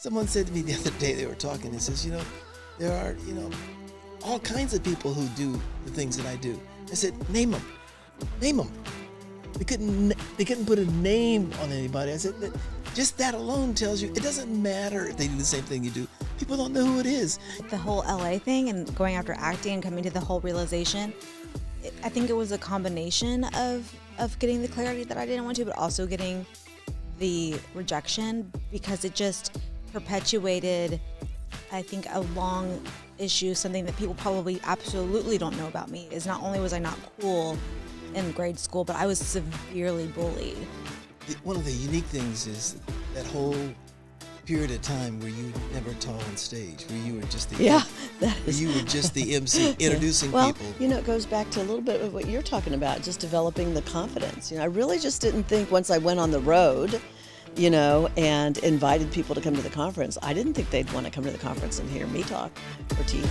Someone said to me the other day, they were talking, and says, there are, all kinds of people who do the things that I do. I said, name them. Name them. They couldn't put a name on anybody. I said, just that alone tells you it doesn't matter if they do the same thing you do. People don't know who it is. The whole LA thing and going after acting and coming to the whole realization, I think it was a combination of getting the clarity that I didn't want to, but also getting the rejection, because it just perpetuated, I think, a long issue. Something that people probably absolutely don't know about me is not only was I not cool in grade school, but I was severely bullied. One of the unique things is that whole period of time where you never taught on stage, where you were just the MC introducing people. Well, it goes back to a little bit of what you're talking about, just developing the confidence. I really just didn't think once I went on the road, and invited people to come to the conference, I didn't think they'd want to come to the conference and hear me talk or teach.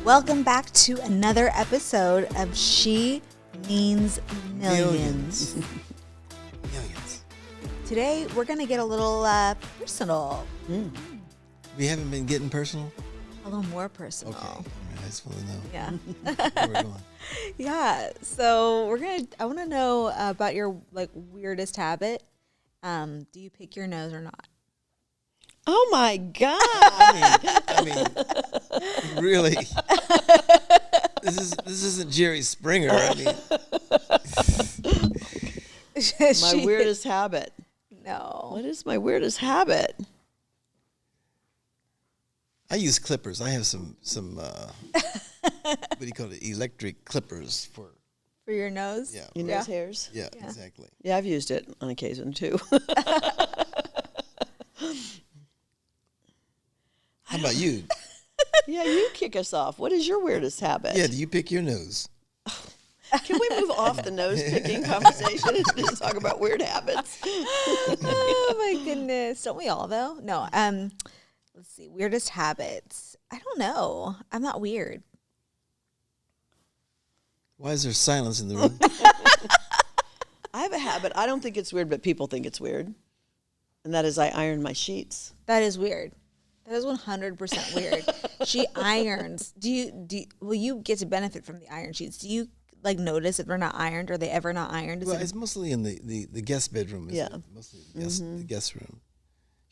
Welcome back to another episode of She Means Millions. Millions. Today, we're going to get a little personal. We haven't been getting personal? A little more personal. Okay. All right, I just want to know. Yeah. Where we're going. Yeah. So I want to know about your weirdest habit. Do you pick your nose or not? Oh my God. I mean, really. This isn't Jerry Springer. I mean. My weirdest habit. No. What is my weirdest habit? I use clippers. I have some what do you call it? Electric clippers for your nose? Yeah. Your nose hairs? Yeah, exactly. Yeah, I've used it on occasion too. How about you? Yeah, you kick us off. What is your weirdest habit? Yeah, do you pick your nose? Can we move off the nose picking conversation and just talk about weird habits? Oh my goodness. Don't we all though? No. Let's see. Weirdest habits. I don't know. I'm not weird. Why is there silence in the room? I have a habit. I don't think it's weird, but people think it's weird. And that is I iron my sheets. That is weird. That is 100% weird. She irons. Will you get to benefit from the iron sheets? Do you notice if they're not ironed? Are they ever not ironed? It's mostly in the guest bedroom. Yeah. Mostly the guest room.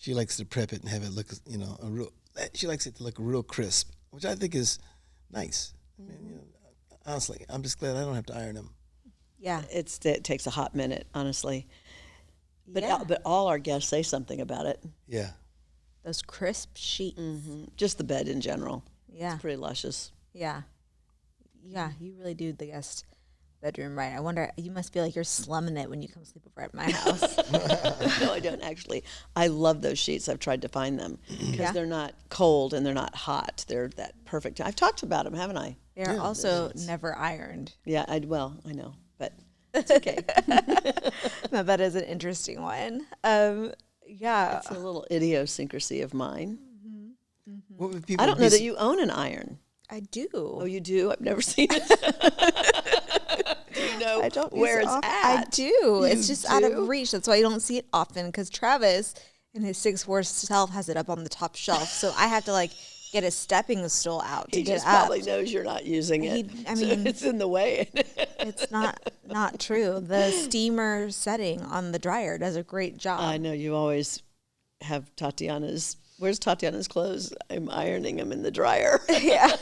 She likes to prep it and have it look, she likes it to look real crisp, which I think is nice. I mean, honestly, I'm just glad I don't have to iron them. Yeah. It takes a hot minute, honestly. But Yeah. but all our guests say something about it. Yeah. Those crisp sheets. Just the bed in general. Yeah. It's pretty luscious. Yeah. Yeah, you really do the guest bedroom right. I wonder, you must feel like you're slumming it when you come sleep over at my house. No, I don't actually. I love those sheets. I've tried to find them because they're not cold and they're not hot. They're that perfect. I've talked about them, haven't I? They're also never ironed. Yeah, I know, but it's okay. No, that is an interesting one. Yeah. It's a little idiosyncrasy of mine. What would people I don't know that you own an iron. I do. Oh, you do? I've never seen it. Do you know I don't where it's I at? do. It's just out do? of reach. That's why you don't see it often, because Travis in his 6'4" self has it up on the top shelf. So I have to get a stepping stool out to He get just up. probably knows you're not using it. I So mean, it's in the way. it's not true. The steamer setting on the dryer does a great job. I know you always have Tatiana's. Where's Tatiana's clothes? I'm ironing them in the dryer. yeah.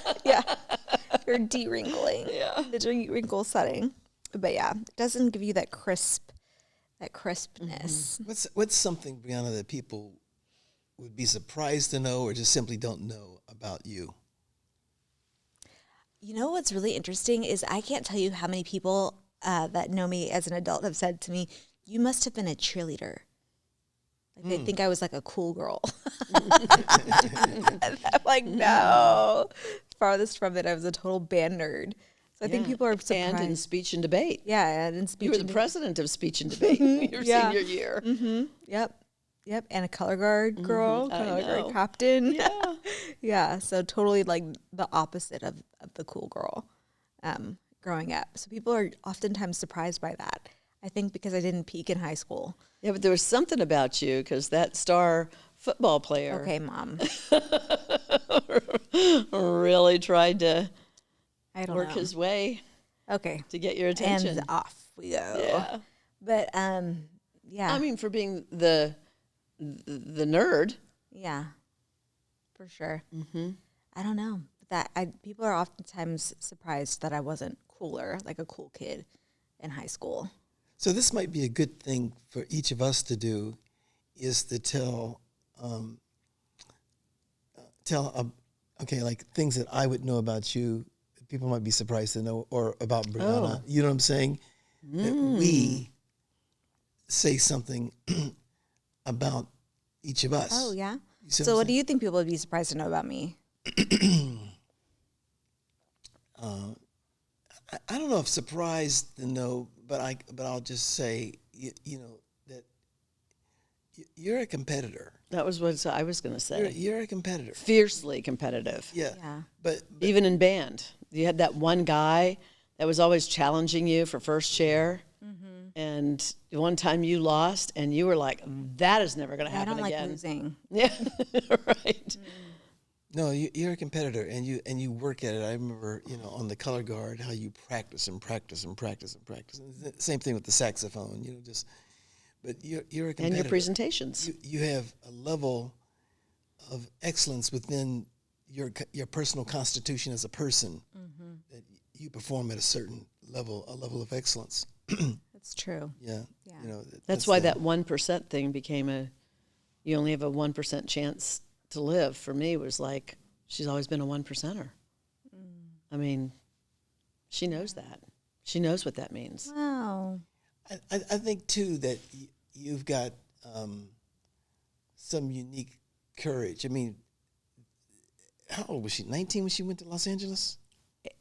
You're de-wrinkling. Yeah. The de-wrinkle setting. But yeah, it doesn't give you that crispness. What's something, Brianna, that people would be surprised to know or just simply don't know about you? You know what's really interesting is I can't tell you how many people that know me as an adult have said to me, "You must have been a cheerleader." They think I was a cool girl. And I'm like, no. Farthest from it, I was a total band nerd. So I think people are surprised. And in speech and debate. Yeah, and in speech You were and the president of speech and debate your senior year. Yep. Yep, and a color guard girl, I color guard know. captain. Yeah. Yeah, so totally like the opposite of the cool girl growing up. So people are oftentimes surprised by that. I think because I didn't peak in high school. Yeah, but there was something about you because that star football player Okay, Mom. really tried to I don't work know. his way Okay. to get your attention. And off we go. Yeah. But yeah. I mean, for being the nerd. Yeah. For sure. Mm-hmm. I don't know. People are oftentimes surprised that I wasn't cooler, like a cool kid in high school. So this might be a good thing for each of us to do, is to tell, okay, like things that I would know about you, people might be surprised to know, or about Brianna. You know what I'm saying? That we say something about each of us. Oh, yeah? You see So I'm what do you think people would be surprised to know about me? I don't know if surprised to know, but I'll just say, you know, that you're a competitor. That was what I was going to say. You're a competitor. Fiercely competitive. Yeah. Yeah. But Even in band, you had that one guy that was always challenging you for first chair. And one time you lost, and you were like, "That is never going to I happen don't like again." losing. Yeah, right. no, you're a competitor, and you work at it. I remember, you know, on the color guard, how you practice and practice and practice and practice. And the same thing with the saxophone, you know, just. But you're a competitor. And your presentations. You have a level of excellence within your personal constitution as a person, that you perform at a certain level, a level of excellence. That's true. Yeah. Yeah. You know, That's why that 1% thing became you only have a 1% chance to live. For me, was like, she's always been a 1%er. I mean, she knows that. She knows what that means. Wow. I think too that you've got some unique courage. I mean, how old was she? 19 when she went to Los Angeles?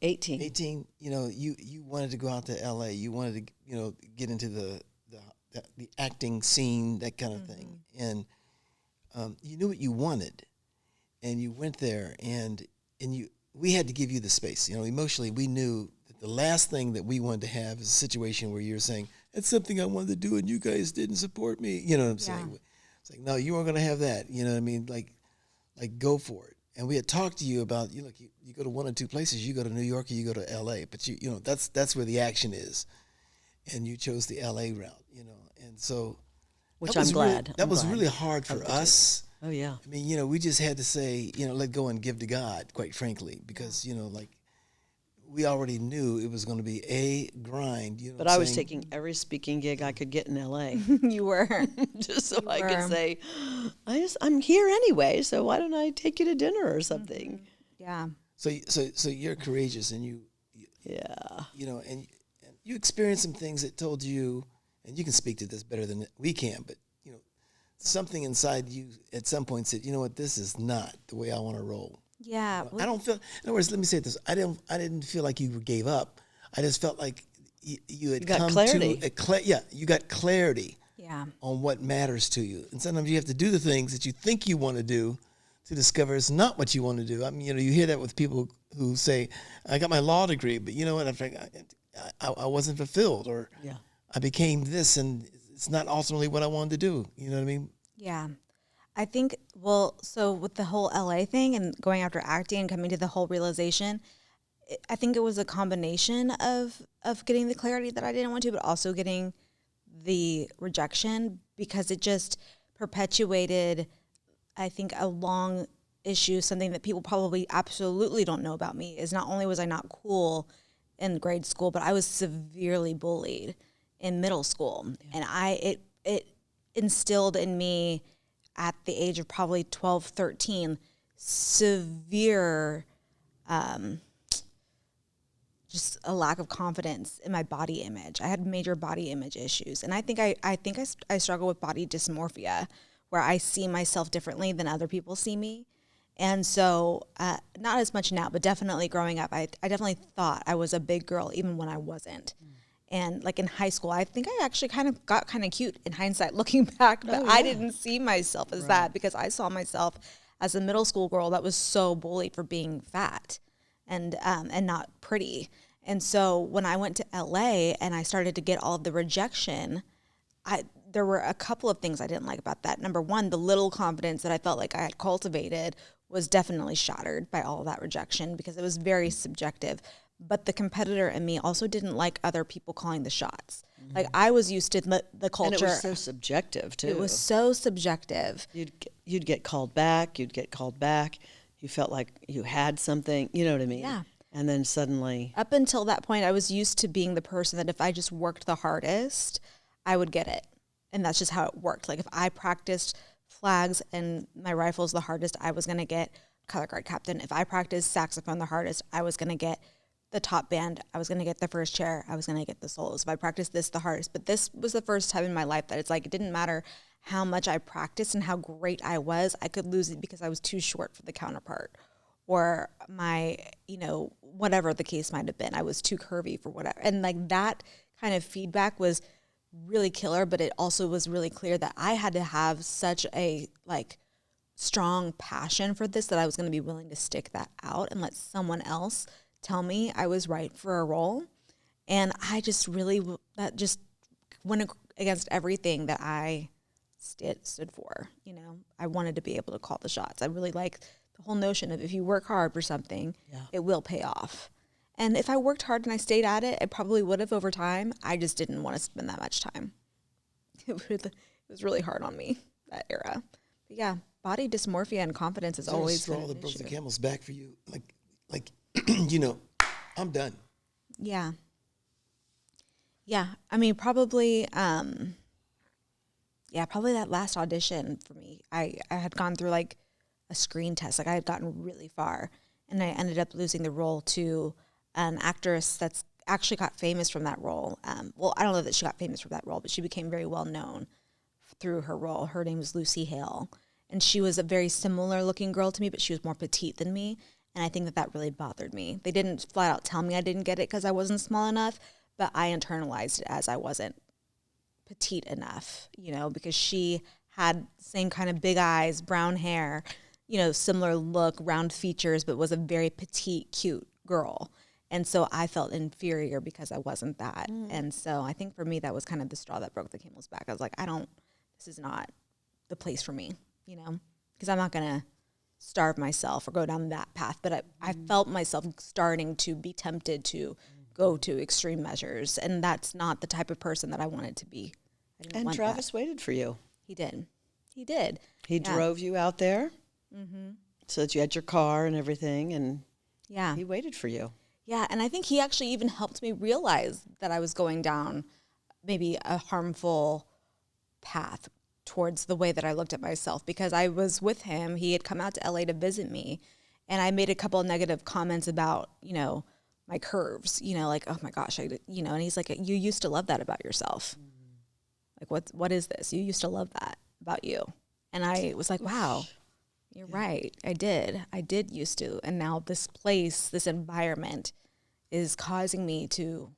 18. 18. You know, you wanted to go out to LA. You wanted to, you know, get into the acting scene, that kind of thing. And you knew what you wanted, and you went there, and we had to give you the space. You know, emotionally, we knew that the last thing that we wanted to have is a situation where you're saying, "It's something I wanted to do, and you guys didn't support me." You know what I'm saying? It's like, no, you weren't going to have that. You know what I mean? Like go for it. And we had talked to you about, you know, you go to one or two places. You go to New York or you go to L.A. But you know that's where the action is, and you chose the L.A. route. You know, and so Which that was I'm glad. that I'm was glad. really hard for us. Oh, yeah. I mean, you know, we just had to say, you know, let go and give to God, quite frankly, because, you know, like we already knew it was going to be a grind. You know, But I was taking every speaking gig I could get in L.A. You were. just so I were. could say, I'm here anyway, so why don't I take you to dinner or something? Yeah. So you're courageous, and you know, and you experienced some things that told you, and you can speak to this better than we can, but you know, something inside you at some point said, you know what, this is not the way I want to roll. Yeah. I don't feel. In other words, let me say this: I didn't feel like you gave up. I just felt like you had got come clarity. to you got clarity Yeah. on what matters to you. And sometimes you have to do the things that you think you want to do to discover it's not what you want to do. I mean, you know, you hear that with people who say, "I got my law degree, but you know what? I wasn't fulfilled, or I became this, and it's not ultimately what I wanted to do." You know what I mean? Yeah. I think, well, so with the whole LA thing and going after acting and coming to the whole realization, I think it was a combination of getting the clarity that I didn't want to, but also getting the rejection, because it just perpetuated, I think, a long issue. Something that people probably absolutely don't know about me is not only was I not cool in grade school, but I was severely bullied in middle school. And it instilled in me at the age of probably 12, 13, severe, just a lack of confidence in my body image. I had major body image issues. And I think I struggle with body dysmorphia, where I see myself differently than other people see me. And so, not as much now, but definitely growing up, I definitely thought I was a big girl, even when I wasn't. And like in high school, I think I actually got kind of cute in hindsight looking back, but I didn't see myself as that because I saw myself as a middle school girl that was so bullied for being fat and not pretty. And so when I went to LA and I started to get all of the rejection, there were a couple of things I didn't like about that. Number one, the little confidence that I felt like I had cultivated was definitely shattered by all of that rejection because it was very subjective. But the competitor in me also didn't like other people calling the shots. Mm-hmm. Like I was used to the culture. And it was so subjective too. It was so subjective. You'd get called back. You'd get called back. You felt like you had something. You know what I mean? Yeah. And then suddenly. Up until that point, I was used to being the person that if I just worked the hardest, I would get it. And that's just how it worked. Like if I practiced flags and my rifles the hardest, I was going to get color guard captain. If I practiced saxophone the hardest, I was going to get the top band. I was going to get the first chair. I was going to get the solos. If I practiced this the hardest. But this was the first time in my life that it's like it didn't matter how much I practiced and how great I was. I could lose it because I was too short for the counterpart. Or my, whatever the case might have been. I was too curvy for whatever. And like that kind of feedback was really killer, but it also was really clear that I had to have such a like strong passion for this that I was going to be willing to stick that out and let someone else tell me I was right for a role. And I just really, that just went against everything that I stood for. I wanted to be able to call the shots. I really like the whole notion of if you work hard for something, it will pay off. And if I worked hard and I stayed at it, it probably would have over time. I just didn't want to spend that much time. It was really hard on me, that era. But yeah, body dysmorphia and confidence is always straw that broke the camel's back for you. Like I'm done. Yeah. Yeah. I mean, probably, probably that last audition for me. I had gone through like a screen test. Like I had gotten really far and I ended up losing the role to an actress that's actually got famous from that role. Well, I don't know that she got famous from that role, but she became very well known through her role. Her name was Lucy Hale. And she was a very similar looking girl to me, but she was more petite than me. And I think that really bothered me. They didn't flat out tell me I didn't get it because I wasn't small enough, but I internalized it as I wasn't petite enough, because she had the same kind of big eyes, brown hair, similar look, round features, but was a very petite, cute girl. And so I felt inferior because I wasn't that. And so I think for me, that was kind of the straw that broke the camel's back. I was like, this is not the place for me, because I'm not going to starve myself or go down that path. But I felt myself starting to be tempted to go to extreme measures. And that's not the type of person that I wanted to be. And Travis waited for you. He did. He drove you out there so that you had your car and everything. And he waited for you. Yeah, and I think he actually even helped me realize that I was going down maybe a harmful path towards the way that I looked at myself, because I was with him. He had come out to LA to visit me, and I made a couple of negative comments about, my curves, like, oh my gosh, and he's like, you used to love that about yourself. Like, what is this? You used to love that about you. And I was like, wow. You're right. I did used to. And now this place, this environment is causing me to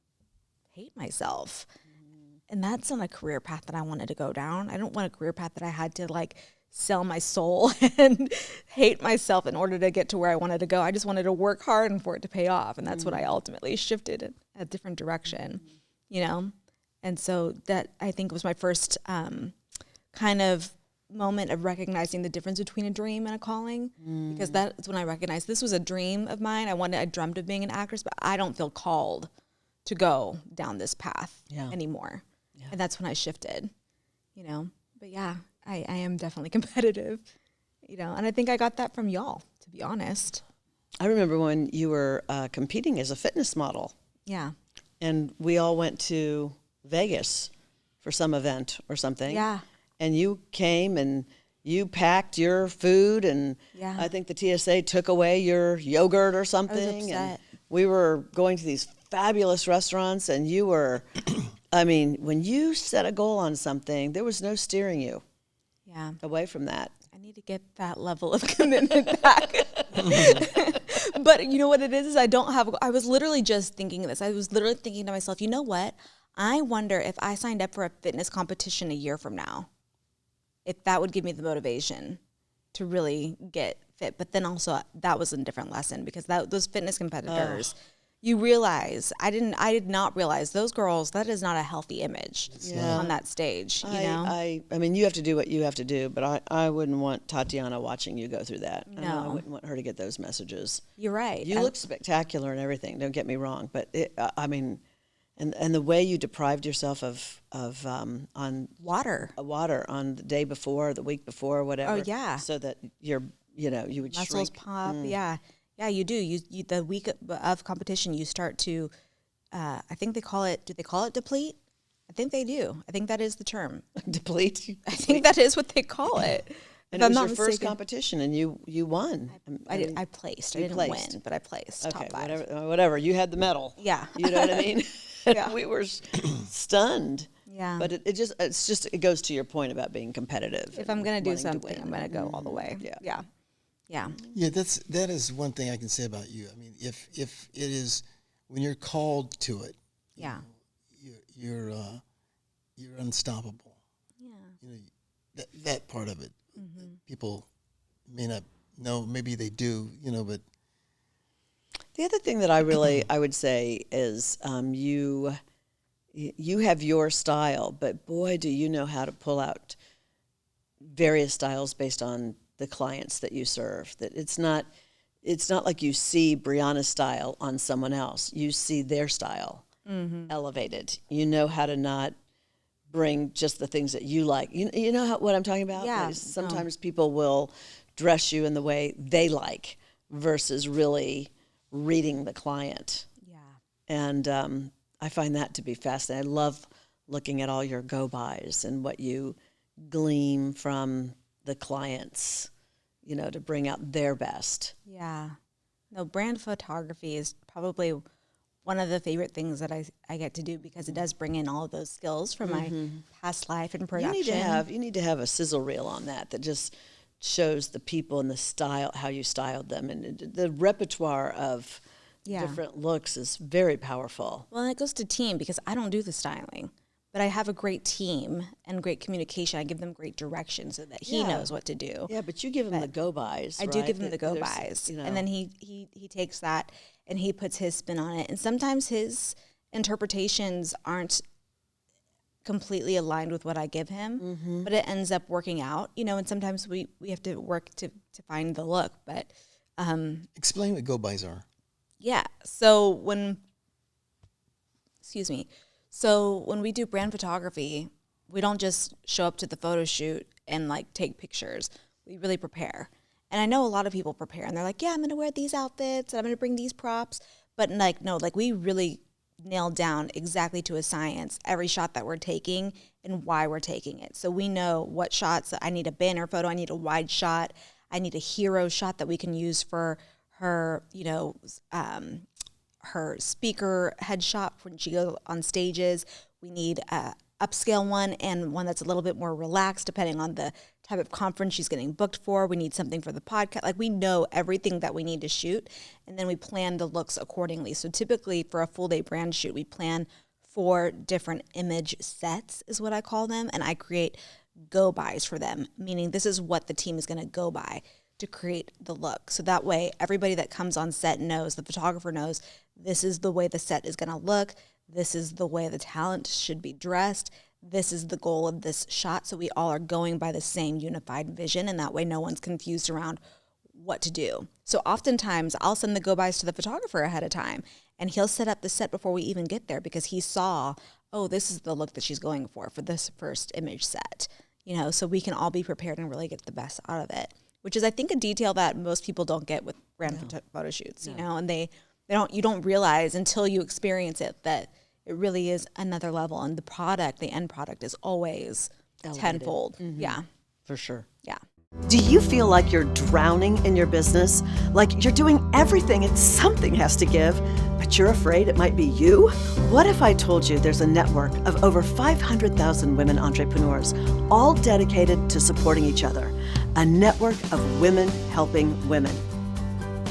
hate myself. And that's not a career path that I wanted to go down. I don't want a career path that I had to like sell my soul and hate myself in order to get to where I wanted to go. I just wanted to work hard and for it to pay off. And that's what I ultimately shifted in a different direction, And so that I think was my first kind of moment of recognizing the difference between a dream and a calling, because that's when I recognized this was a dream of mine. I dreamt of being an actress, but I don't feel called to go down this path anymore. Yeah. And that's when I shifted, but yeah, I am definitely competitive, and I think I got that from y'all, to be honest. I remember when you were competing as a fitness model. Yeah. And we all went to Vegas for some event or something. Yeah. And you came and you packed your food, and I think the TSA took away your yogurt or something. I was upset. And we were going to these fabulous restaurants, and you were, when you set a goal on something, there was no steering you away from that. I need to get that level of commitment back. But you know what it is I was literally just thinking this. I was literally thinking to myself, you know what? I wonder if I signed up for a fitness competition a year from now, if that would give me the motivation to really get fit. But then also that was a different lesson, because those fitness competitors, you realize, I did not realize those girls, that is not a healthy image on that stage, you know? I mean, you have to do what you have to do, but I wouldn't want Tatiana watching you go through that. No. I wouldn't want her to get those messages. You're right. You look spectacular and everything, don't get me wrong, but I mean, and the way you deprived yourself of on water on the day before, the week before, whatever. Oh, yeah. So that you would muscles shrink. pop. Yeah. Yeah, you do. You the week of competition, you start to, I think do they call it deplete? I think they do. I think that is the term. Deplete? I think that is what they call it. And it was your first competition, and you won. I placed. I didn't win, but I placed. Okay, top 5. whatever. You had the medal. Yeah. You know what I mean? Yeah. We were stunned. Yeah. But it goes to your point about being competitive. If I'm going to do something, I'm going to go all the way. Yeah. Yeah. Yeah. Yeah, that is one thing I can say about you. I mean, if it is when you're called to it, Yeah. you're unstoppable. Yeah. You know, that part of it, people may not know. Maybe they do. You know, but The other thing that I would say is you have your style, but boy, do you know how to pull out various styles based on the clients that you serve. That it's not like you see Brianna's style on someone else. You see their style elevated. You know how to not bring just the things that you like. You know what I'm talking about? Yeah. Because sometimes people will dress you in the way they like versus really reading the client. Yeah. And I find that to be fascinating. I love looking at all your go-bys and what you glean from the clients, to bring out their best. Yeah. No, brand photography is probably one of the favorite things that I get to do, because it does bring in all of those skills from my past life and production. You need to have a sizzle reel on that just shows the people and the style, how you styled them, and the repertoire of different looks is very powerful. Well, and it goes to team, because I don't do the styling, but I have a great team and great communication. I give them great direction so that he knows what to do. Yeah, but you give him the go-bys. I do give him the go-bys, and then he takes that and he puts his spin on it. And sometimes his interpretations aren't completely aligned with what I give him, but it ends up working out, and sometimes we have to work to find the look. But explain what go-bys are. yeah, so when we do brand photography, we don't just show up to the photo shoot and take pictures. We really prepare. And I know a lot of people prepare, and they're like, yeah, I'm going to wear these outfits, and I'm going to bring these props. But no, we really nail down exactly to a science every shot that we're taking and why we're taking it. So we know what shots. I need a banner photo. I need a wide shot. I need a hero shot that we can use for her, her speaker headshot when she goes on stages. We need a upscale one and one that's a little bit more relaxed depending on the type of conference she's getting booked for. We need something for the podcast. We know everything that we need to shoot, and then we plan the looks accordingly. So typically for a full day brand shoot, we plan 4 different image sets is what I call them, and I create go-bys for them, meaning this is what the team is going to go by to create the look. So that way everybody that comes on set knows, the photographer knows, this is the way the set is going to look. This is the way the talent should be dressed. This is the goal of this shot. So we all are going by the same unified vision, and that way no one's confused around what to do. So oftentimes I'll send the go-bys to the photographer ahead of time, and he'll set up the set before we even get there, because he saw, oh, this is the look that she's going for this first image set, so we can all be prepared and really get the best out of it, which is, I think, a detail that most people don't get with brand photo shoots, and you don't realize until you experience it that it really is another level, and the end product is always elevated. Tenfold. Yeah. For sure. Yeah. Do you feel like you're drowning in your business? Like you're doing everything and something has to give, but you're afraid it might be you? What if I told you there's a network of over 500,000 women entrepreneurs, all dedicated to supporting each other, a network of women helping women?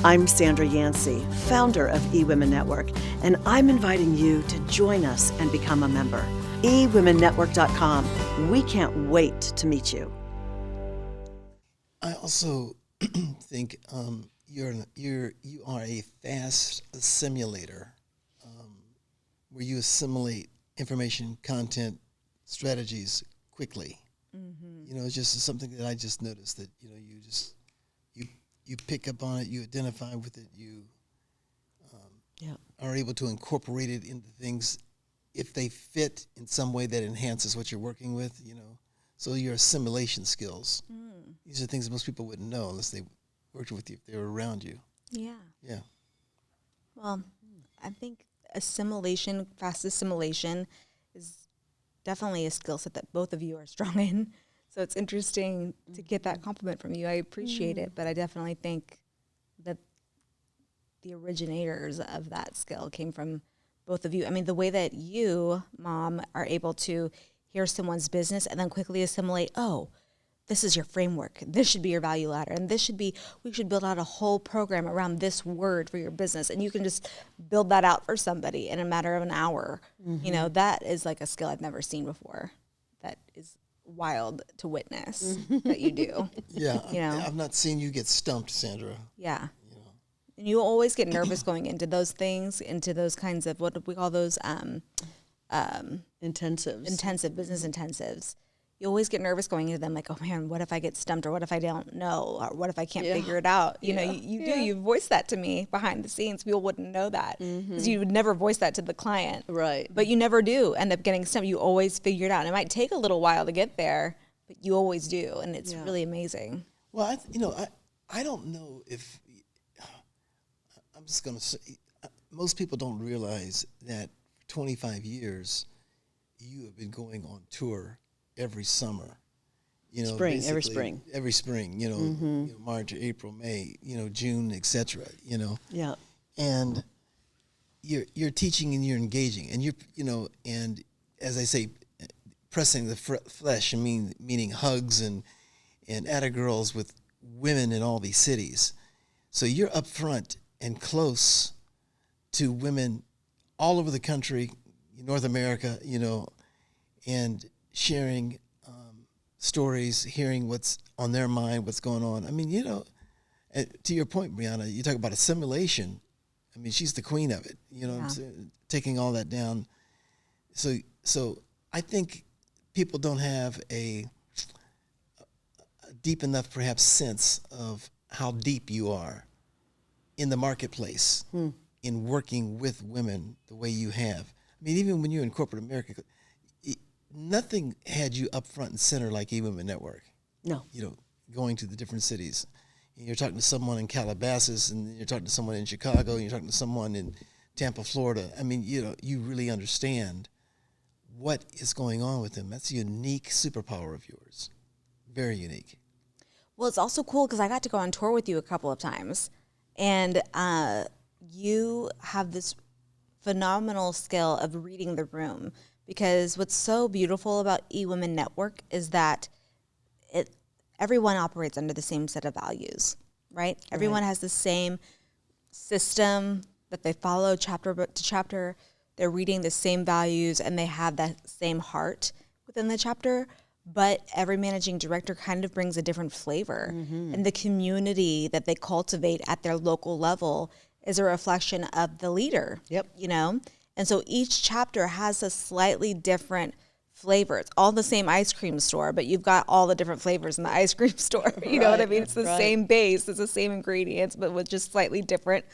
I'm Sandra Yancey, founder of eWomen Network, and I'm inviting you to join us and become a member. eWomenNetwork.com. We can't wait to meet you. I also think you are a fast assimilator, where you assimilate information, content, strategies quickly. You know, it's just something that I just noticed that, you know, you pick up on it, you identify with it, you are able to incorporate it into things if they fit in some way that enhances what you're working with, you know. So your assimilation skills, these are things that most people wouldn't know unless they worked with you, if they were around you. Yeah. Yeah. Well, I think fast assimilation is definitely a skill set that both of you are strong in. So it's interesting to get that compliment from you. I appreciate it, but I definitely think that the originators of that skill came from both of you. I mean, the way that you, Mom, are able to hear someone's business and then quickly assimilate, oh, this is your framework. This should be your value ladder. And we should build out a whole program around this word for your business. And you can just build that out for somebody in a matter of an hour. You know, that is like a skill I've never seen before. That is wild to witness that you do. Yeah. You know? I've not seen you get stumped, Sandra. Yeah. And you always get nervous going into those things, into those kinds of, what do we call those? Intensives. Business intensives. You always get nervous going into them, like, oh man, what if I get stumped, or what if I don't know, or what if I can't figure it out? You know, you voice that to me behind the scenes. People wouldn't know that because you would never voice that to the client. Right. But you never do end up getting stumped. You always figure it out. And it might take a little while to get there, but you always do. And it's really amazing. Well, I don't know if, I'm just going to say, most people don't realize that for 25 years, you have been going on tour every summer, you know, every spring, you know, you know, March, April, May, you know, June, etc. You know, and you're teaching and you're engaging, and you know, and as I say, pressing the flesh, meaning hugs and atta girls with women in all these cities. So you're up front and close to women all over the country, North America, you know, and sharing stories, hearing what's on their mind, what's going on. I mean, you know, to your point, Brianna, you talk about assimilation. I mean, she's the queen of it, you know what I'm saying? Taking all that down. So I think people don't have a deep enough, perhaps, sense of how deep you are in the marketplace, in working with women the way you have. I mean, even when you're in corporate America, nothing had you up front and center like eWomen Network. No. You know, going to the different cities. And you're talking to someone in Calabasas, and you're talking to someone in Chicago, and you're talking to someone in Tampa, Florida. I mean, you know, you really understand what is going on with them. That's a unique superpower of yours. Very unique. Well, it's also cool because I got to go on tour with you a couple of times. And you have this phenomenal skill of reading the room. Because what's so beautiful about eWomen Network is that everyone operates under the same set of values, right? Everyone has the same system that they follow chapter to chapter. They're reading the same values, and they have that same heart within the chapter. But every managing director kind of brings a different flavor. And the community that they cultivate at their local level is a reflection of the leader, you know? And so each chapter has a slightly different flavor. It's all the same ice cream store, but you've got all the different flavors in the ice cream store. You know what I mean? It's the same base, it's the same ingredients, but with just slightly different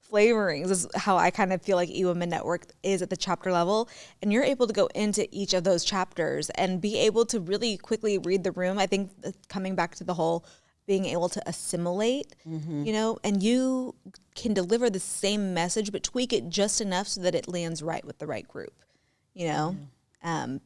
flavorings. This is how I kind of feel like eWomen Network is at the chapter level. And you're able to go into each of those chapters and be able to really quickly read the room. I think coming back to the whole being able to assimilate, you know, and you can deliver the same message, but tweak it just enough so that it lands right with the right group, you know,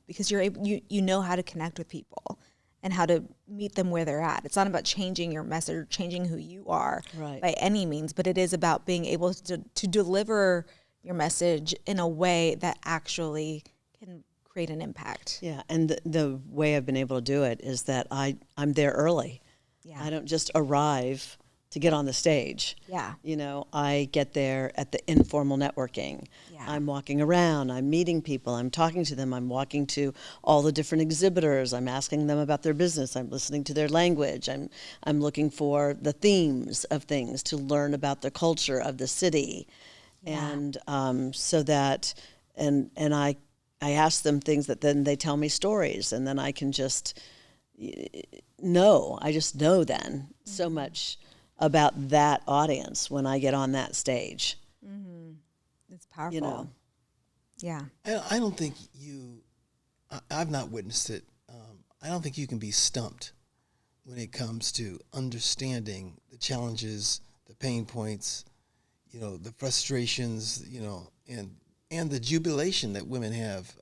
because you're able, you know how to connect with people and how to meet them where they're at. It's not about changing your message or changing who you are by any means, but it is about being able to deliver your message in a way that actually can create an impact. Yeah, and the way I've been able to do it is that I'm there early. Yeah. I don't just arrive to get on the stage. Yeah. You know, I get there at the informal networking. Yeah. I'm walking around, I'm meeting people, I'm talking to them, I'm walking to all the different exhibitors, I'm asking them about their business, I'm listening to their language, I'm looking for the themes of things to learn about the culture of the city. Yeah. And so that, and I ask them things that then they tell me stories, and then I can just I just know then so much about that audience when I get on that stage. It's powerful. You know, Yeah. I don't think I've not witnessed it. I don't think you can be stumped when it comes to understanding the challenges, the pain points, the frustrations, and the jubilation that women have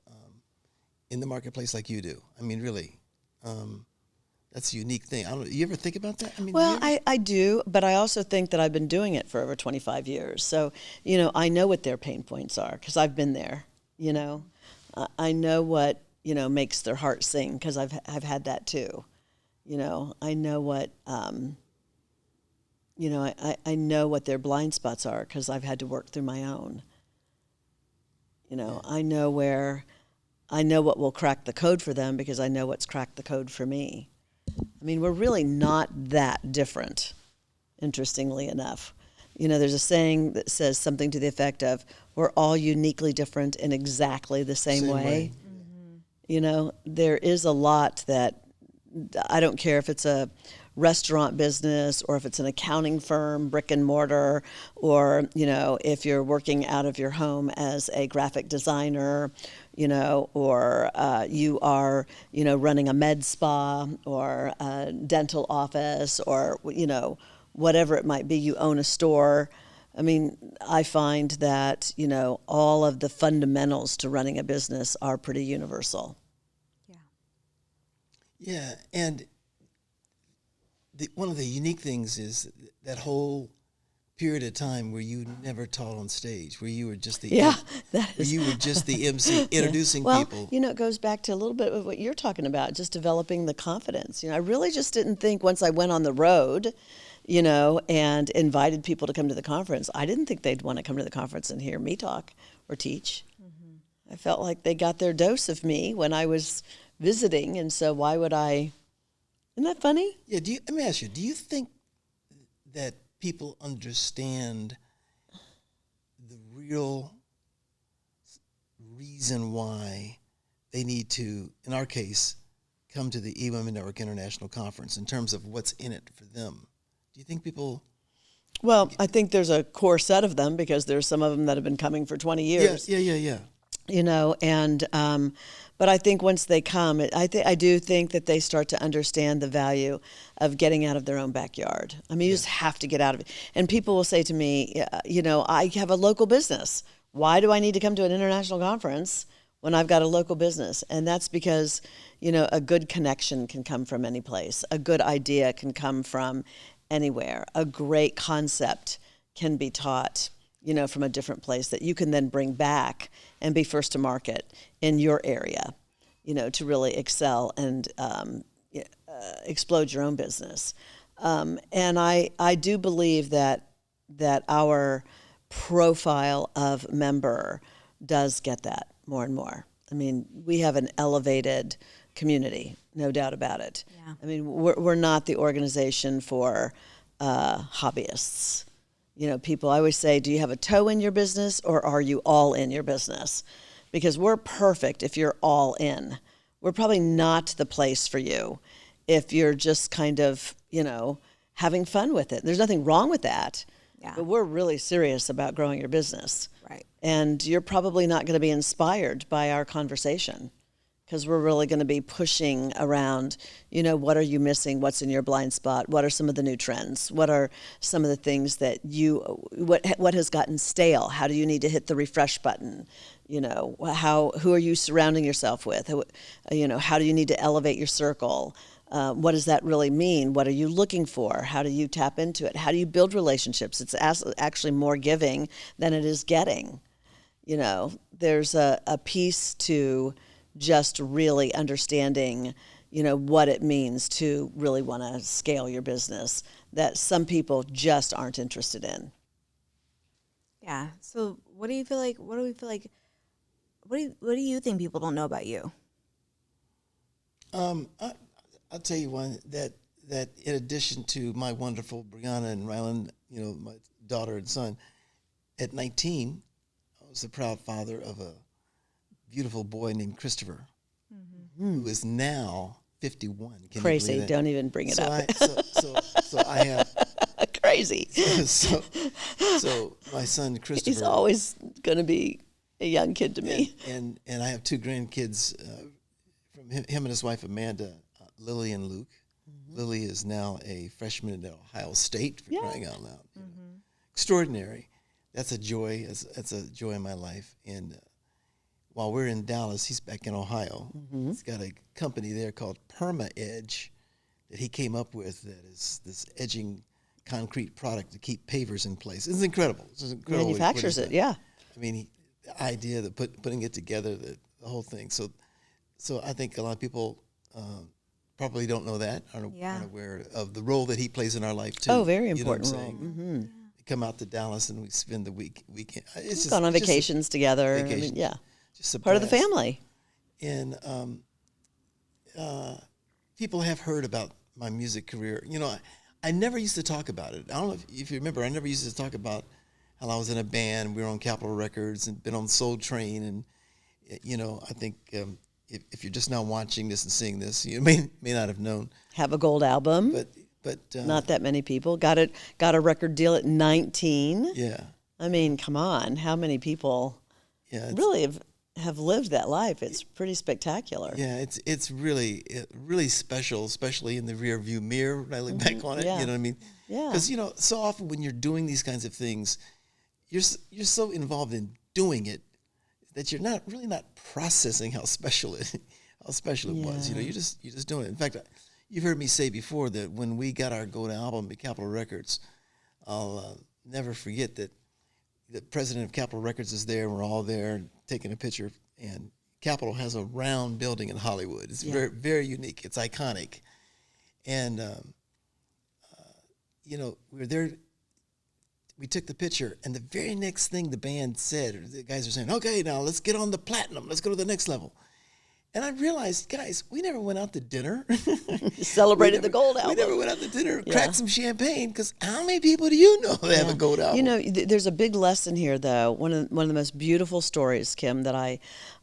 in the marketplace like you do. I mean, really, that's a unique thing. You ever think about that? I mean, well, I do, but I also think that I've been doing it for over 25 years. So, I know what their pain points are because I've been there, I know what, makes their heart sing because I've had that too. I know what, I know what their blind spots are because I've had to work through my own. I know what will crack the code for them because I know what's cracked the code for me. I mean, we're really not that different, interestingly enough. There's a saying that says something to the effect of, we're all uniquely different in exactly the same way. Mm-hmm. There is a lot that, I don't care if it's a restaurant business or if it's an accounting firm, brick and mortar, or, if you're working out of your home as a graphic designer, or you are, running a med spa or a dental office or, whatever it might be, you own a store. I mean, I find that, all of the fundamentals to running a business are pretty universal. Yeah. Yeah, and one of the unique things is that whole period of time where you never taught on stage, where you were just the MC introducing people. Well, it goes back to a little bit of what you're talking about, just developing the confidence. I really just didn't think once I went on the road, and invited people to come to the conference, I didn't think they'd want to come to the conference and hear me talk or teach. Mm-hmm. I felt like they got their dose of me when I was visiting, and so why would I? Isn't that funny? Yeah. Let me ask you, do you think that people understand the real reason why they need to, in our case, come to the eWomen Network International Conference in terms of what's in it for them? Do you think people... Well, I think there's a core set of them because there's some of them that have been coming for 20 years. Yeah. But I think once they come, I do think that they start to understand the value of getting out of their own backyard. I mean, you just have to get out of it. And people will say to me, I have a local business. Why do I need to come to an international conference when I've got a local business? And that's because, a good connection can come from any place. A good idea can come from anywhere. A great concept can be taught from a different place that you can then bring back and be first to market in your area, to really excel and explode your own business. And I do believe that our profile of member does get that more and more. I mean, we have an elevated community, no doubt about it. Yeah. I mean, we're not the organization for hobbyists. People, I always say, do you have a toe in your business or are you all in your business? Because we're perfect if you're all in. We're probably not the place for you if you're just kind of, having fun with it. There's nothing wrong with that. Yeah. But we're really serious about growing your business. Right. And you're probably not going to be inspired by our conversation because we're really going to be pushing around, what are you missing? What's in your blind spot? What are some of the new trends? What are some of the things that what has gotten stale? How do you need to hit the refresh button? Who are you surrounding yourself with? How do you need to elevate your circle? What does that really mean? What are you looking for? How do you tap into it? How do you build relationships? It's actually more giving than it is getting. There's a piece to just really understanding, what it means to really want to scale your business that some people just aren't interested in. Yeah. So what do you feel like? What do we feel like? What do you think people don't know about you? I'll tell you one that in addition to my wonderful Brianna and Rylan, my daughter and son, at 19, I was the proud father of a beautiful boy named Christopher, who is now 51. Can Crazy! You believe Don't even bring it up. So I have Crazy. So my son Christopher. He's always going to be a young kid to me. And I have two grandkids from him and his wife Amanda, Lily and Luke. Lily is now a freshman at Ohio State, for crying out loud. Extraordinary. That's a joy. That's a joy in my life. And while we're in Dallas, he's back in Ohio. He's got a company there called Perma Edge that he came up with that is this edging concrete product to keep pavers in place. It's incredible. It's incredible. Manufactures it, yeah. I mean, the idea that putting it together, the whole thing. So I think a lot of people probably don't know that, aren't aware of the role that he plays in our life too. Oh, very important role. We come out to Dallas and we spend the weekend. It's just gone on vacations together. Vacation. I mean, yeah, just a part of the blast. family. And people have heard about my music career. I never used to talk about it. I don't know if you remember. I never used to talk about how I was in a band. We were on Capitol Records and been on Soul Train. And I think if you're just now watching this and seeing this, you may not have known. Have a gold album, but not that many people got a record deal at 19. Yeah. I mean, come on, how many people really have lived that life? It's pretty spectacular. Yeah, it's really special, especially in the rear view mirror when I look back on it. Yeah. You know what I mean? Yeah. Because so often when you're doing these kinds of things, you're so involved in doing it that you're not processing how special it was. You're just doing it. In fact, you've heard me say before that when we got our gold album at Capitol Records, I'll never forget that the president of Capitol Records is there. We're all there taking a picture, and Capitol has a round building in Hollywood. It's very, very unique. It's iconic, and we were there. We took the picture, and the very next thing the band said, or the guys were saying, "Okay, now let's get on the platinum. Let's go to the next level." And I realized, guys, we never went out to dinner. Celebrated the gold album. We never went out to dinner, cracked some champagne, because how many people do you know that have a gold album? There's a big lesson here, though. One of the most beautiful stories, Kim, that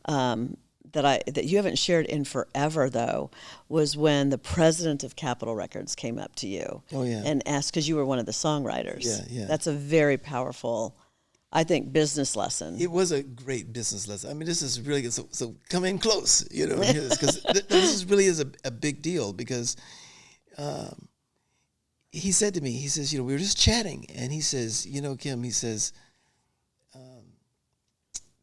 you haven't shared in forever, though, was when the president of Capitol Records came up to you and asked, because you were one of the songwriters. Yeah. That's a very powerful, I think, business lesson. It was a great business lesson. I mean, this is really good. So come in close, because this really is a big deal, because he said to me, he says, we were just chatting, and he says, Kim, he says,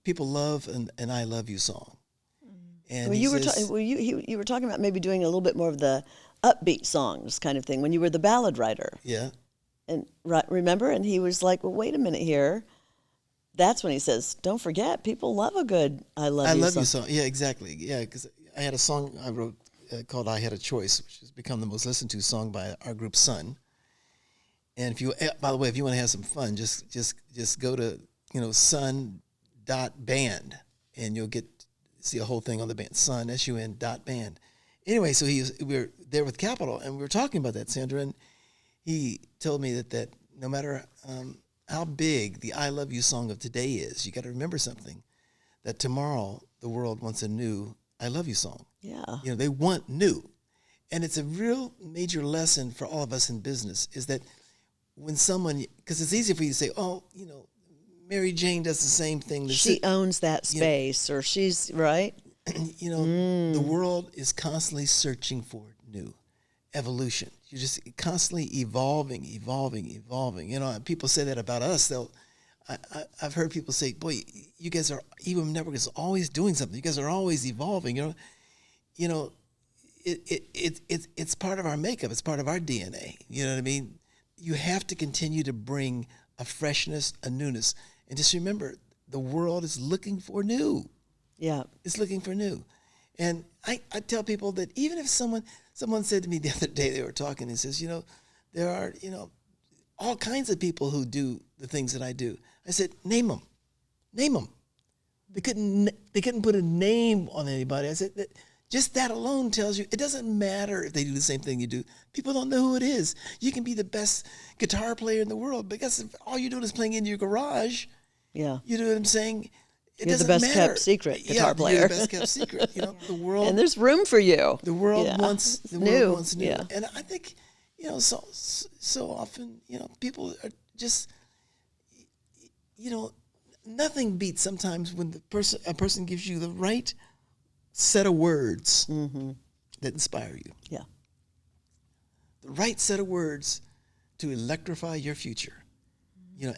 people love an I love you song. And you were talking about maybe doing a little bit more of the upbeat songs kind of thing when you were the ballad writer. Yeah. And remember? And he was like, well, wait a minute here. That's when he says, don't forget, people love a good I love you song. Yeah, exactly. Yeah, because I had a song I wrote called I Had a Choice, which has become the most listened to song by our group Sun. And by the way, if you want to have some fun, just go to, sun.band, and you'll see a whole thing on the band, Sun, SUN.band. Anyway, so we were there with Capitol, and we were talking about that, Sandra, and he told me that no matter how big the I Love You song of today is, you got to remember something, that tomorrow the world wants a new I Love You song. Yeah. They want new. And it's a real major lesson for all of us in business, is that when someone, because it's easy for you to say, Mary Jane does the same thing. She owns that space, or she's, right? The world is constantly searching for new evolution. You're just constantly evolving. People say that about us. I've heard people say, boy, you guys are, EWM Network is always doing something. You guys are always evolving. It's part of our makeup. It's part of our DNA. You know what I mean? You have to continue to bring a freshness, a newness. And just remember, the world is looking for new. Yeah. It's looking for new. And I tell people that even if someone said to me the other day, they were talking, and says, there are, all kinds of people who do the things that I do. I said, name them. They couldn't put a name on anybody. I said, just that alone tells you, it doesn't matter if they do the same thing you do. People don't know who it is. You can be the best guitar player in the world, because if all you're doing is playing in your garage, Yeah. you know what I'm saying? It You're the doesn't best matter. kept secret guitar You're player. the best kept secret. The world. And there's room for you. The world Yeah. wants It's the new. world wants new. Yeah. And I think, so often, people are just, nothing beats sometimes when a person gives you the right set of words that inspire you. Yeah. The right set of words to electrify your future.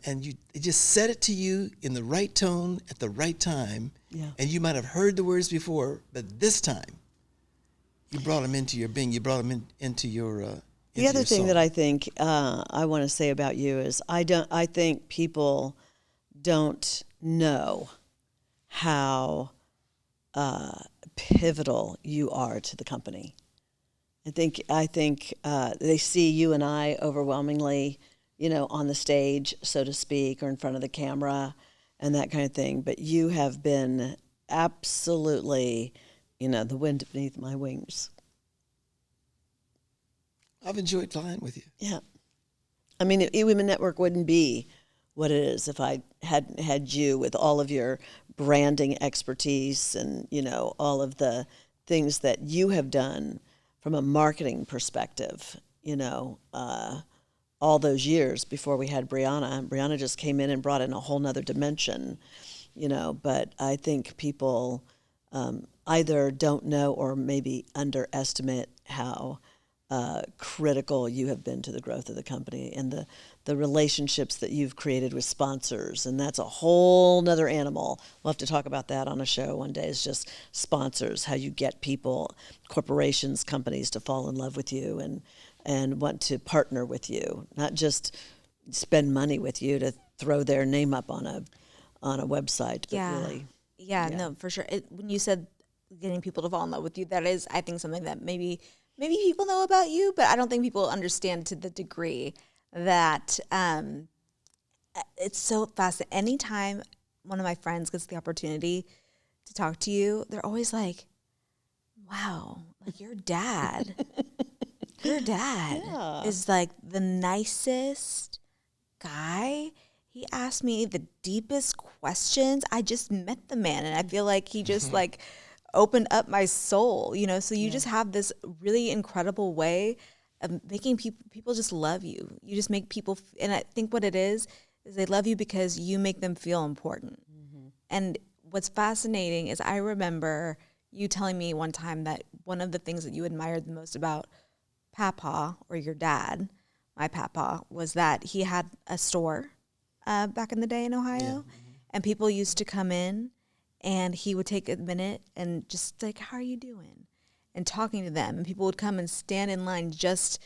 And it just said it to you in the right tone at the right time. Yeah. And you might have heard the words before, but this time you brought them into your being. You brought them into your The other thing song. that I think I want to say about you is I think people don't know how pivotal you are to the company. I think they see you and I overwhelmingly, on the stage, so to speak, or in front of the camera and that kind of thing. But you have been absolutely, the wind beneath my wings. I've enjoyed flying with you. Yeah. I mean, eWomen Network wouldn't be what it is if I hadn't had you with all of your branding expertise and, all of the things that you have done from a marketing perspective, all those years before we had Brianna. Brianna just came in and brought in a whole nother dimension, but I think people either don't know or maybe underestimate how critical you have been to the growth of the company and the relationships that you've created with sponsors. And that's a whole nother animal. We'll have to talk about that on a show one day. It's just sponsors, how you get people, corporations, companies to fall in love with you and want to partner with you, not just spend money with you to throw their name up on a website, but really. Yeah, no, for sure. When you said getting people to fall in love with you, that is, I think, something that maybe people know about you, but I don't think people understand to the degree that it's so fascinating. Anytime one of my friends gets the opportunity to talk to you, they're always like, wow, like your dad is like the nicest guy. He asked me the deepest questions. I just met the man, and I feel like he just like opened up my soul, so you just have this really incredible way of making people just love you. You just make people, and I think what it is they love you because you make them feel important. And what's fascinating is I remember you telling me one time that one of the things that you admired the most about Papa, or your dad, my Papa, was that he had a store back in the day in Ohio, and people used to come in, and he would take a minute and just like, how are you doing? And talking to them. And people would come and stand in line just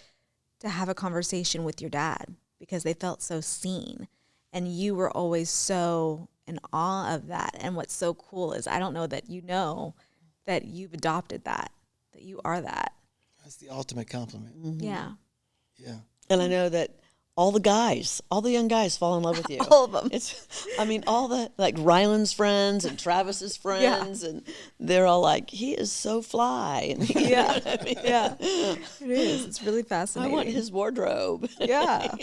to have a conversation with your dad because they felt so seen. And you were always so in awe of that. And what's so cool is I don't know that that you've adopted that you are that. That's the ultimate compliment. Yeah. Yeah. And I know that all the young guys fall in love with you. All of them. All the, like Ryland's friends and Travis's friends, and they're all like, he is so fly. And Yeah. I mean? Yeah. It is. It's really I fascinating. want his wardrobe. Yeah.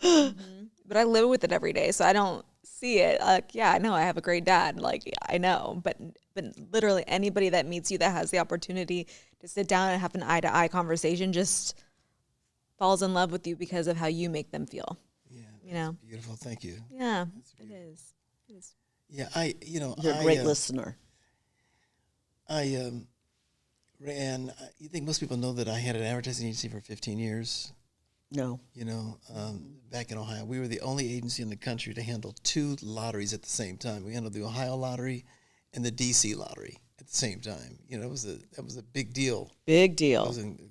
But I live with it every day, so I don't see it. Like, I know I have a great dad. Like, I know. But literally anybody that meets you that has the opportunity to sit down and have an eye-to-eye conversation just falls in love with you because of how you make them feel. Yeah. Beautiful. Thank you. Yeah, it is. Yeah. You're a great listener. Rayanne, you think most people know that I had an advertising agency for 15 years? No. Back in Ohio, we were the only agency in the country to handle two lotteries at the same time. We handled the Ohio lottery and the DC lottery at the same time. That was a big deal. Big deal. Those things.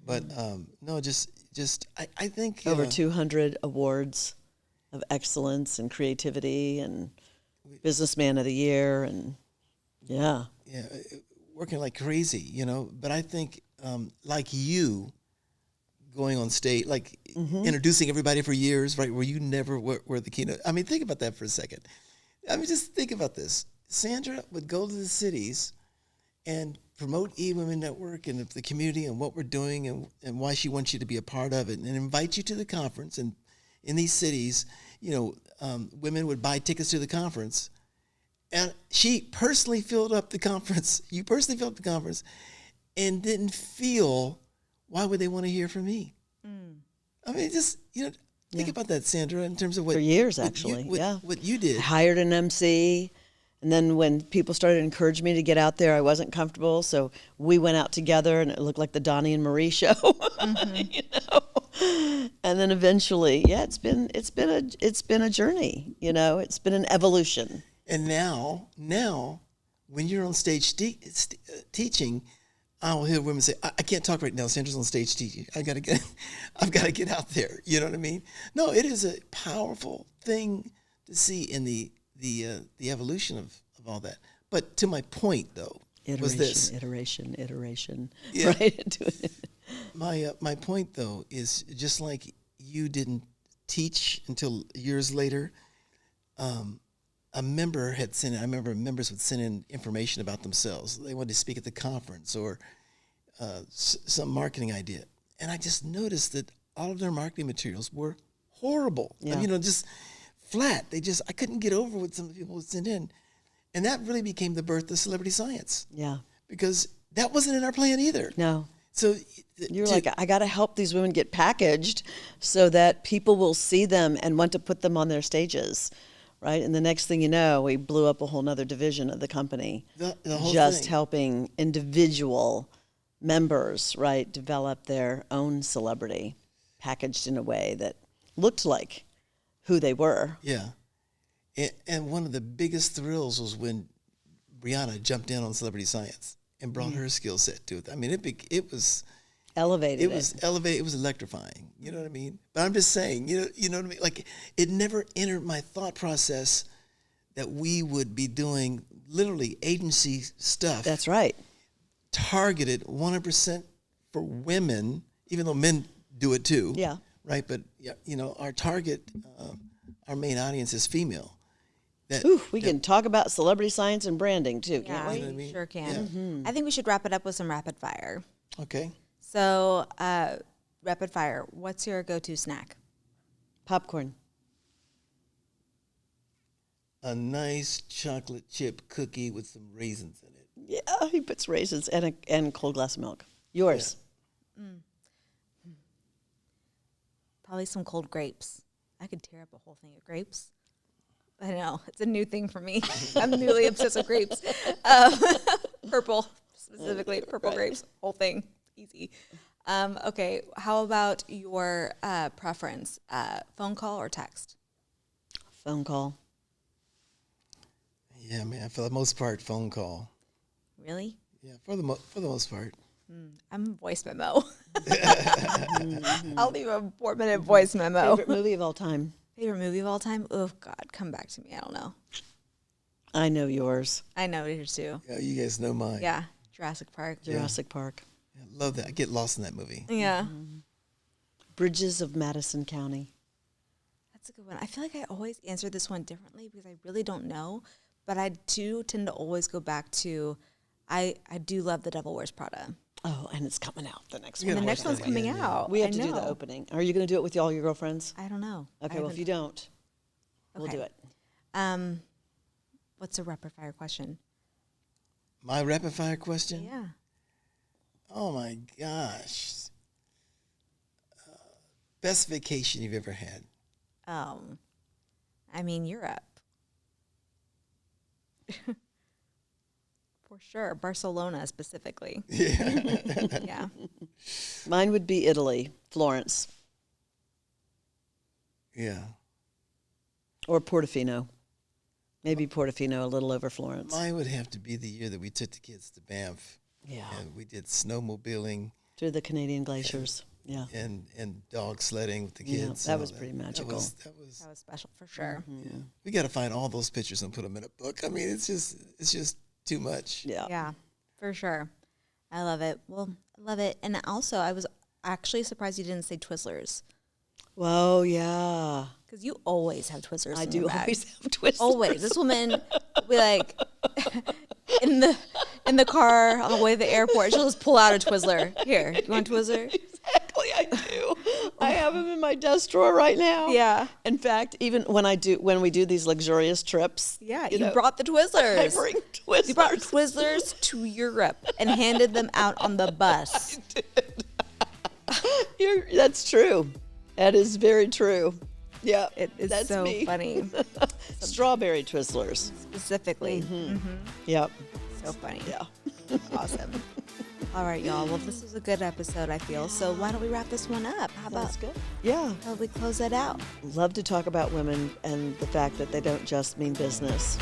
But no, I think Over 200 awards of excellence and creativity and businessman of the year and working like crazy, But I think like you, going on stage, like introducing everybody for years, right? Where you never were the keynote. I mean, think about that for a second. I mean, just think about this. Sandra would go to the cities and promote E-Women Network and the community and what we're doing and why she wants you to be a part of it, and invite you to the conference. And in these cities, women would buy tickets to the conference. And she personally filled up the conference. You personally filled up the conference and didn't feel, why would they want to hear from me? I mean, just, think about that, Sandra, in terms of what... For years, actually, what you did. I hired an MC, and then when people started encouraging me to get out there, I wasn't comfortable, so we went out together, and it looked like the Donnie and Marie show, And then eventually, it's been a journey, it's been an evolution. And now, when you're on stage teaching, I'll hear women say, I can't talk right now. Sandra's on stage teaching. I've got to get out there. You know what I mean? No, it is a powerful thing to see in the evolution of all that. But to my point, though, was this. Iteration, yeah. Right? My point, though, is just like you didn't teach until years later, a member had sent in, I remember members would send in information about themselves. They wanted to speak at the conference or some marketing idea. And I just noticed that all of their marketing materials were horrible. Yeah. Just flat. I couldn't get over what some of the people would send in. And that really became the birth of Celebrity Science. Yeah. Because that wasn't in our plan either. No. So you're like, I got to help these women get packaged so that people will see them and want to put them on their stages. Right, and the next thing you know, we blew up a whole nother division of the company, the whole just thing. Helping individual members, right, develop their own celebrity, packaged in a way that looked like who they were. Yeah, and one of the biggest thrills was when Brianna jumped in on Celebrity Science and brought her skill set to it. I mean, it was elevated. It was elevated. It was electrifying. You know what I mean? But I'm just saying, you know what I mean? Like, it never entered my thought process that we would be doing literally agency stuff. That's right. Targeted 100% for women, even though men do it too. Yeah. Right. But our target, our main audience is female. We can talk about celebrity science and branding too, can't we? You know what I mean? Sure can. Yeah. Mm-hmm. I think we should wrap it up with some rapid fire. Okay. So, rapid fire, what's your go-to snack? Popcorn. A nice chocolate chip cookie with some raisins in it. Yeah, he puts raisins and a cold glass of milk. Yours. Yeah. Probably some cold grapes. I could tear up a whole thing of grapes. I know, it's a new thing for me. I'm newly obsessed with grapes. Purple, specifically, purple grapes, whole thing. Easy. Okay, how about your preference? Phone call or text? Phone call. Yeah, man. For the most part, phone call. Really? Yeah, for the most part. I'm a voice memo. I'll leave a 4-minute voice memo. Favorite movie of all time? Favorite movie of all time? Oh, God, come back to me. I don't know. I know yours. I know yours too. Yeah, you guys know mine. Yeah, Jurassic Park. Jurassic Park. I love that. I get lost in that movie. Yeah. Bridges of Madison County. That's a good one. I feel like I always answer this one differently because I really don't know, but I do tend to always go back to, I do love The Devil Wears Prada. Oh, and it's coming out, the next And one. the next one's coming out. We have I to do the know. opening. Are you going to do it with all your girlfriends? I don't know. Okay, well, if you don't, we'll Okay. do it. What's a rapid fire question? My rapid fire question? Yeah. Oh, my gosh. Best vacation you've ever had? I mean, Europe. For sure. Barcelona specifically. Yeah. Yeah. Mine would be Italy, Florence, Yeah. or Portofino. Maybe Portofino, a little over Florence. Mine would have to be the year that we took the kids to Banff. Yeah. And we did snowmobiling Through the Canadian glaciers. Yeah. and dog sledding with the Yeah, kids. that and was all pretty That magical. was, That was special for sure. yeah. We got to find all those pictures and put them in a book. I mean, it's just too much. Yeah. Yeah, for sure. I love it. Well, I love it. And also, I was actually surprised you didn't say Twizzlers. Whoa, yeah. Because you always have Twizzlers I in do your bag. always have Twizzlers. Always. This woman will be like in the car on the way to the airport, she'll just pull out a Twizzler. Here, you want a Twizzler? Exactly, I do. I have them in my desk drawer right now. Yeah. In fact, even when we do these luxurious trips. Yeah, you brought the Twizzlers. I bring Twizzlers. You brought Twizzlers to Europe and handed them out on the bus. I did. That's true. That is very true. Yeah, It is that's so me. funny. Strawberry Twizzlers. Specifically. Yep. So funny. Yeah. Awesome. All right, y'all. Well, this was a good episode, I feel. So why don't we wrap this one up? How about That's good. Yeah. how we close it out? Love to talk about women and the fact that they don't just mean business.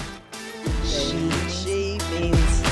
She means